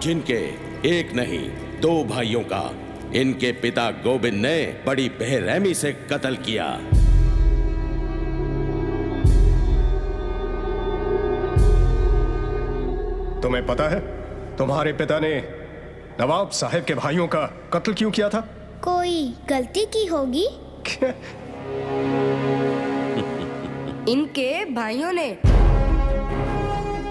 जिनके एक नहीं दो भाइयों का इनके पिता गोविंद ने बड़ी बेरहमी से कत्ल किया। तुम्हें पता है तुम्हारे पिता ने नवाब साहब के भाइयों का कत्ल क्यों किया था? कोई गलती की होगी। इनके भाइयों ने।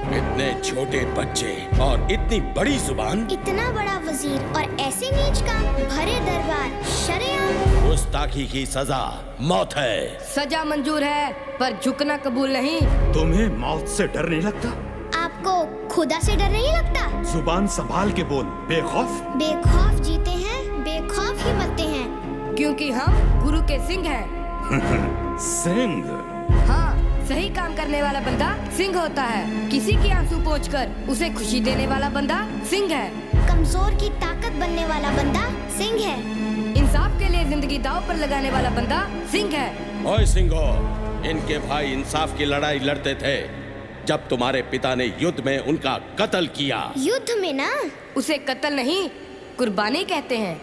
इतने छोटे बच्चे और इतनी बड़ी जुबान, इतना बड़ा वजीर और ऐसे नीच काम, भरे दरबार, शरेआम। गुस्ताखी की सजा मौत है। सजा मंजूर है पर झुकना कबूल नहीं। तुम्हें मौत से डर नहीं लगता? आपको खुदा से डर नहीं लगता? जुबान संभाल के बोल, बेखौफ। बेखौफ जीते हैं, बेखौफ ही मरते हैं। क्योंकि हम गुरु के सिंह हैं। सिंह? हाँ, सही काम करने वाला बंदा सिंह होता है। किसी की आंसू पोंछकर उसे खुशी देने वाला बंदा सिंह है। कमजोर की ताकत बनने वाला बंदा सिंह है। इंसाफ के लिए जिंदगी दांव पर लगाने वाला बंदा सिंह है। ओए सिंहो, इनके भाई इंसाफ की लड़ाई लड़ते थे जब तुम्हारे पिता ने युद्ध में उनका कत्ल किया। युद्ध में ना? उसे कत्ल नहीं, कुर्बानी कहते हैं।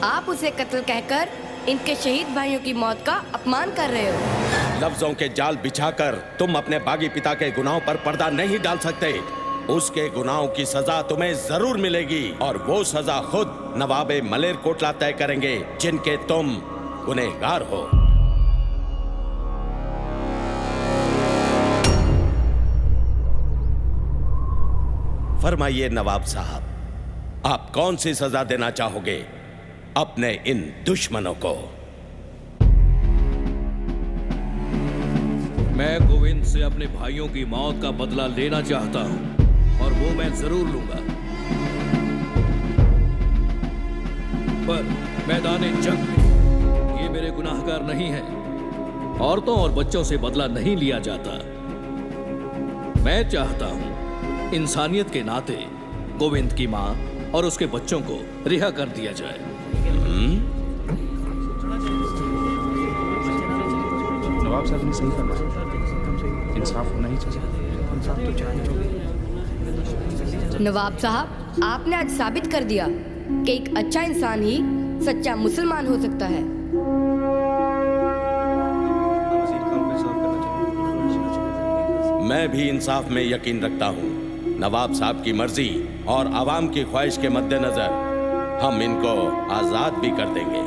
आप उसे कत्ल कहकर इनके शहीद भाइयों की मौत का अपमान कर रहे हो। लफ्जों के जाल बिछाकर तुम अपने बागी पिता के गुनाहों पर पर्दा नहीं डाल सकते। उसके गुनाहों की सजा तुम्हें जरूर मिलेगी और वो सजा खुद नवाबे मलेरकोटला तय करेंगे जिनके तुम गुनहगार हो। फरमाइए नवाब साहब, आप कौन सी सजा देना चाहोगे अपने इन दुश्मनों को? मैं गोविंद से अपने भाइयों की मौत का बदला लेना चाहता हूं और वो मैं जरूर लूंगा। पर मैदाने जंग में ये मेरे गुनाहगार नहीं हैं। औरतों और बच्चों से बदला नहीं लिया जाता। मैं चाहता हूं इंसानियत के नाते गोविंद की मां और उसके बच्चों को रिहा कर दिया जाए। नवाब साहब ने सही फरमाया, इंसाफ होना ही चाहिए। इंसाफ तो चाहिए। नवाब साहब, आपने आज साबित कर दिया कि एक अच्छा इंसान ही सच्चा मुसलमान हो सकता है। मैं भी इंसाफ में यकीन रखता हूँ। नवाब साहब की मर्जी और आवाम की ख्वाहिश के मद्देनजर हम इनको आजाद भी कर देंगे।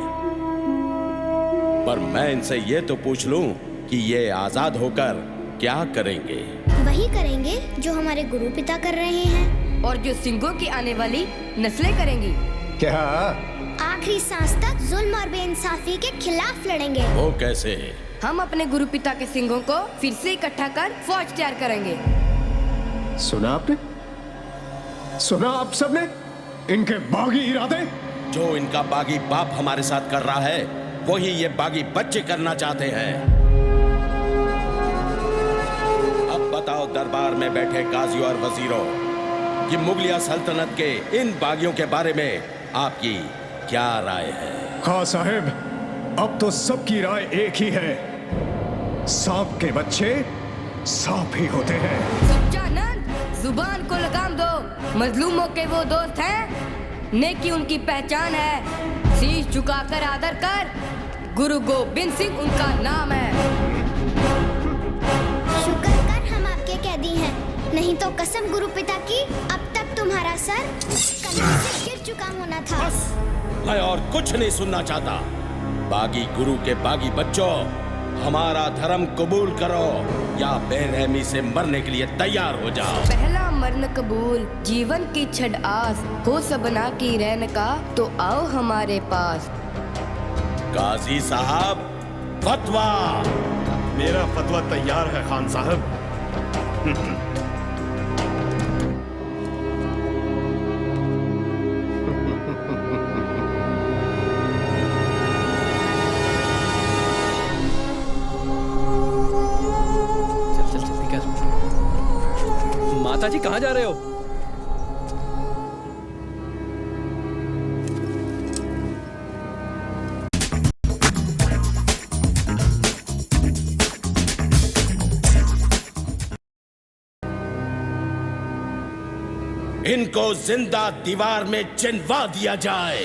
पर मैं इनसे ये तो पूछ लूं कि ये आजाद होकर क्या करेंगे? वही करेंगे जो हमारे गुरु पिता कर रहे हैं और जो सिंहों की आने वाली नस्लें करेंगी। क्या? आखिरी सांस तक जुल्म और बेइंसाफी के खिलाफ लड़ेंगे। वो कैसे? हम अपने गुरु पिता के सिंहों को फिर से इकट्ठा कर फौज तैयार करेंगे। सुना आपने? सुना आप सबने इनके बागी इरादे? जो इनका बागी बाप हमारे साथ कर रहा है वही ये बागी बच्चे करना चाहते हैं। अब बताओ दरबार में बैठे काजी और वजीरों कि मुगलिया सल्तनत के इन बागियों के बारे में आपकी क्या राय है? खां साहब, अब तो सबकी राय एक ही है। सांप के बच्चे सांप ही होते हैं। सच्चानंद, जुबान को लगाम दो। मजलूमों के वो दोस्त हैं, नेकी उनकी पहचान है। शीश झुकाकर आदर कर, गुरु गोविंद सिंह उनका नाम है। शुक्र कर हम आपके कैदी हैं, नहीं तो कसम गुरु पिता की अब तक तुम्हारा सर कंधे से गिर चुका होना था। बस, मैं और कुछ नहीं सुनना चाहता। बागी गुरु के बागी बच्चों, हमारा धर्म कबूल करो या बेरहमी से मरने के लिए तैयार हो जाओ। पहला मरण कबूल, जीवन की छड़ आस, हो सबना की रहन का, तो आओ हमारे पास। काजी साहब, फतवा। मेरा फतवा तैयार है खान साहब। माता जी कहाँ जा रहे हो? इनको जिंदा दीवार में चिनवा दिया जाए।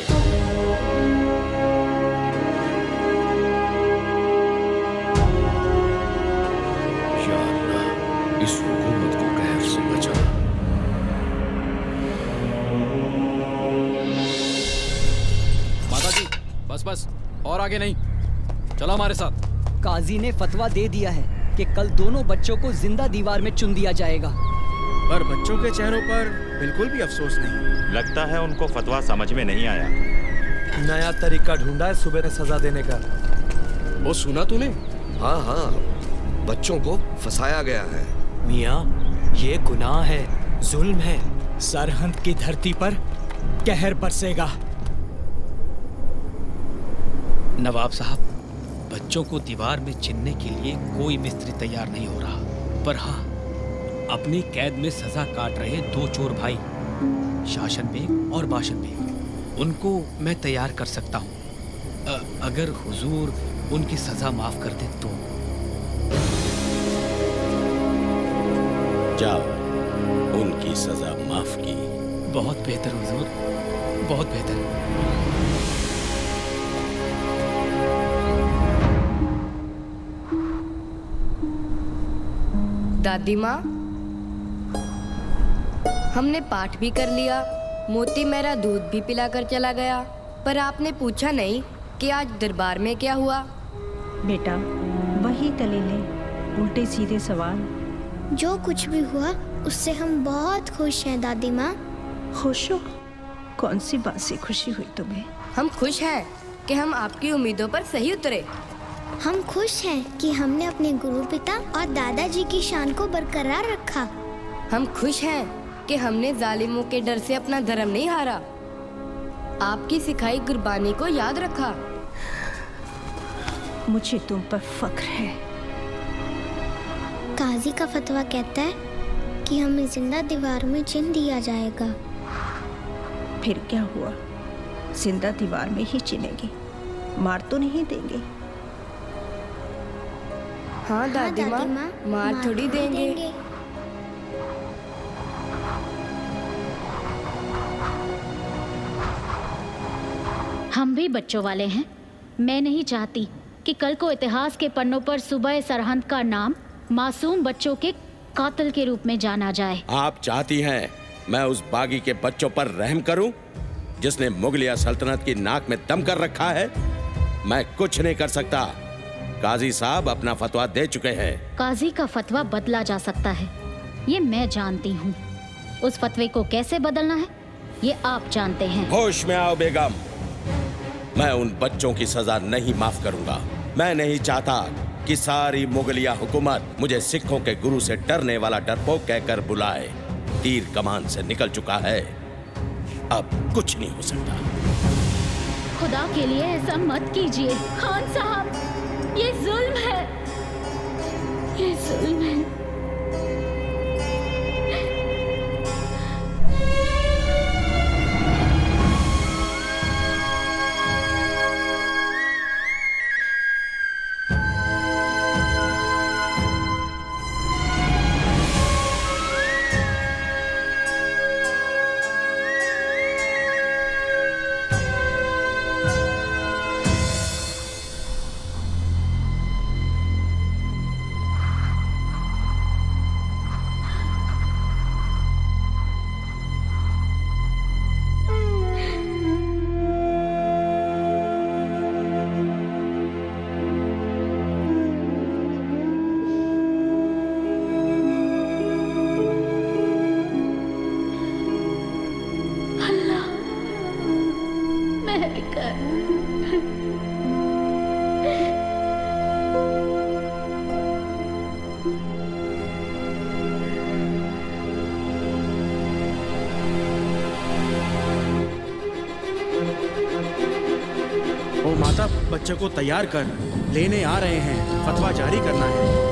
या अल्लाह, इस हुकूमत को कहर से बचा। माताजी, बस बस, और आगे नहीं, चलो हमारे साथ। काजी ने फतवा दे दिया है कि कल दोनों बच्चों को जिंदा दीवार में चुन दिया जाएगा। पर बच्चों के चेहरों पर बिल्कुल भी अफसोस नहीं। लगता है उनको फतवा समझ में नहीं आया। नया तरीका ढूंढा है सुबह में सजा देने का। वो सुना तूने? हाँ हाँ, बच्चों को फंसाया गया है। मियाँ, ये गुनाह है, जुल्म है। सरहद की धरती पर कहर बरसेगा। नवाब साहब, बच्चों को दीवार में चिनने के लिए कोई मिस्त्री तैयार नहीं हो रहा। पर हाँ, अपनी कैद में सजा काट रहे 2 चोर भाई, शासन बेग और बाशन बेग, उनको मैं तैयार कर सकता हूँ। अगर हुजूर उनकी सजा माफ कर दे तो। जाओ, उनकी सजा माफ की। बहुत बेहतर हुजूर, बहुत बेहतर। दादी माँ, हमने पाठ भी कर लिया, मोती मेरा दूध भी पिलाकर चला गया, पर आपने पूछा नहीं कि आज दरबार में क्या हुआ। बेटा, वही दलीलें, उल्टे सीधे सवाल। जो कुछ भी हुआ उससे हम बहुत खुश हैं दादी माँ। खुश हो? कौन सी बात से खुशी हुई तुम्हें? हम खुश हैं कि हम आपकी उम्मीदों पर सही उतरे। हम खुश हैं कि हमने अपने गुरु पिता और दादाजी की शान को बरकरार रखा। हम खुश हैं कि हमने जालिमों के डर से अपना धर्म नहीं हारा, आपकी सिखाई कुर्बानी को याद रखा। मुझे तुम पर फख्र है। काजी का फतवा कहता है कि हमें जिंदा दीवार में चिन दिया जाएगा। फिर क्या हुआ? जिंदा दीवार में ही चिनेंगे, मार तो नहीं देंगे। हाँ दादी माँ, मार थोड़ी देंगे। हम भी बच्चों वाले हैं। मैं नहीं चाहती कि कल को इतिहास के पन्नों पर सुबह सरहद का नाम मासूम बच्चों के कातिल के रूप में जाना जाए। आप चाहती हैं मैं उस बागी के बच्चों पर रहम करूं, जिसने मुगलिया सल्तनत की नाक में दम कर रखा है? मैं कुछ नहीं कर सकता। काजी साहब अपना फतवा दे चुके हैं। काजी का फतवा बदला जा सकता है, ये मैं जानती हूँ। उस फतवे को कैसे बदलना है ये आप जानते हैं। होश में आओ बेगम, मैं उन बच्चों की सजा नहीं माफ करूंगा। मैं नहीं चाहता कि सारी मुगलिया हुकूमत मुझे सिखों के गुरु से डरने वाला डरपोक कहकर बुलाए। तीर कमान से निकल चुका है, अब कुछ नहीं हो सकता। खुदा के लिए ऐसा मत कीजिए खान साहब, ये जुल्म है, ये जुल्म है। ओ माता, बच्चे को तैयार कर, लेने आ रहे हैं, फतवा जारी करना है।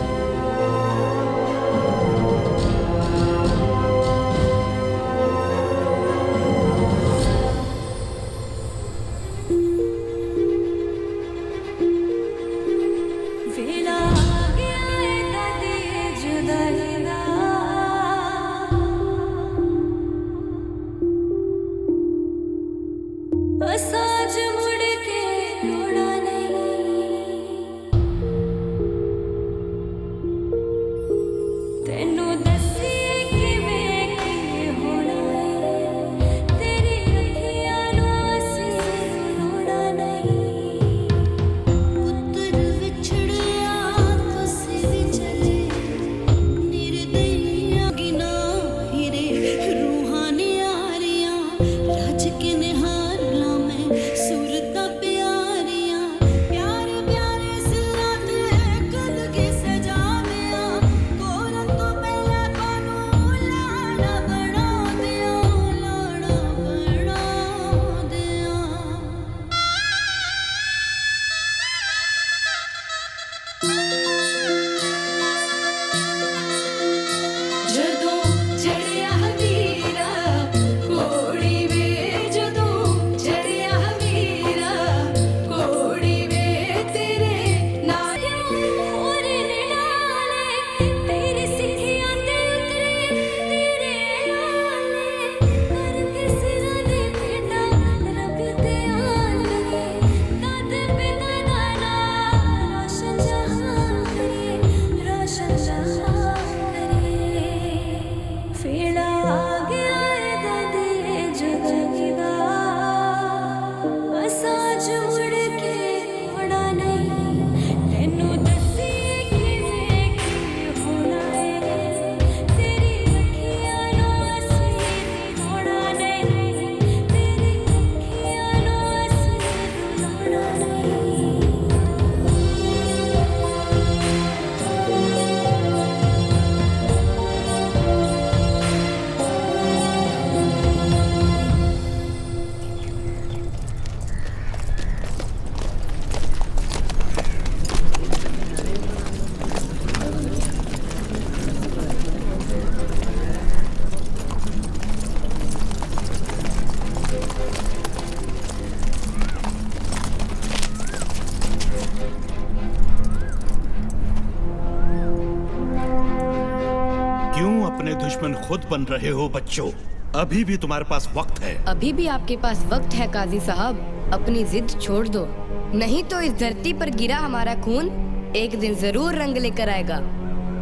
खुद बन रहे हो बच्चों। अभी भी तुम्हारे पास वक्त है। अभी भी आपके पास वक्त है काजी साहब, अपनी जिद छोड़ दो, नहीं तो इस धरती पर गिरा हमारा खून एक दिन जरूर रंग लेकर आएगा।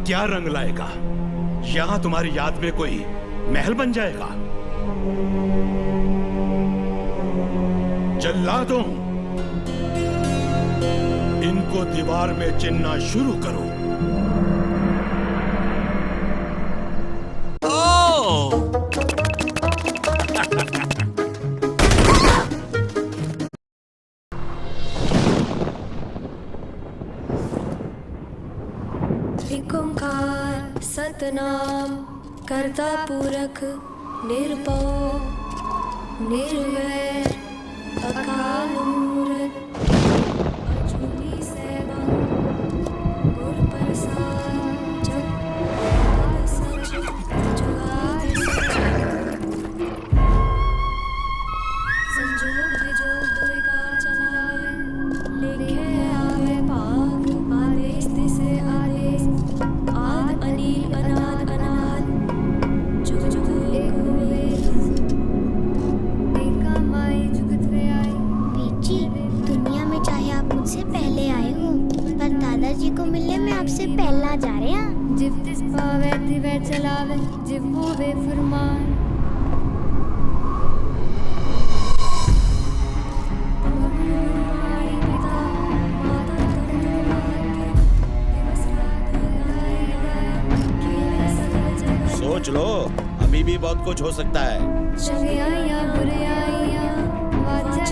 क्या रंग लाएगा? यहाँ तुम्हारी याद में कोई महल बन जाएगा। जल्लादों, इनको दीवार में चिनना शुरू करो। त्रिकोंकार सतनाम कर्ता पूरक निर्भव निर्वैर अकाल मूरत अजूनी सैभं गुर प्रसाद जप सच जुगाद संजोग विजोग दुई कार चलावे लिखे आवे पाग आदेश दिसे आदेश आद अनील अनाद अनाद जुग जुग एक हुए एका माई जुगत वे आई। बेटी, दुनिया में चाहे आप मुझसे पहले आए हो, पर दादाजी को मिलने में आपसे पहला जा रहे हैं। जिव तिस पावे तिवे चलावे जिव होवे फरमान। सोच लो, अभी भी बहुत कुछ हो सकता है। चले आया बुरे आया वाचा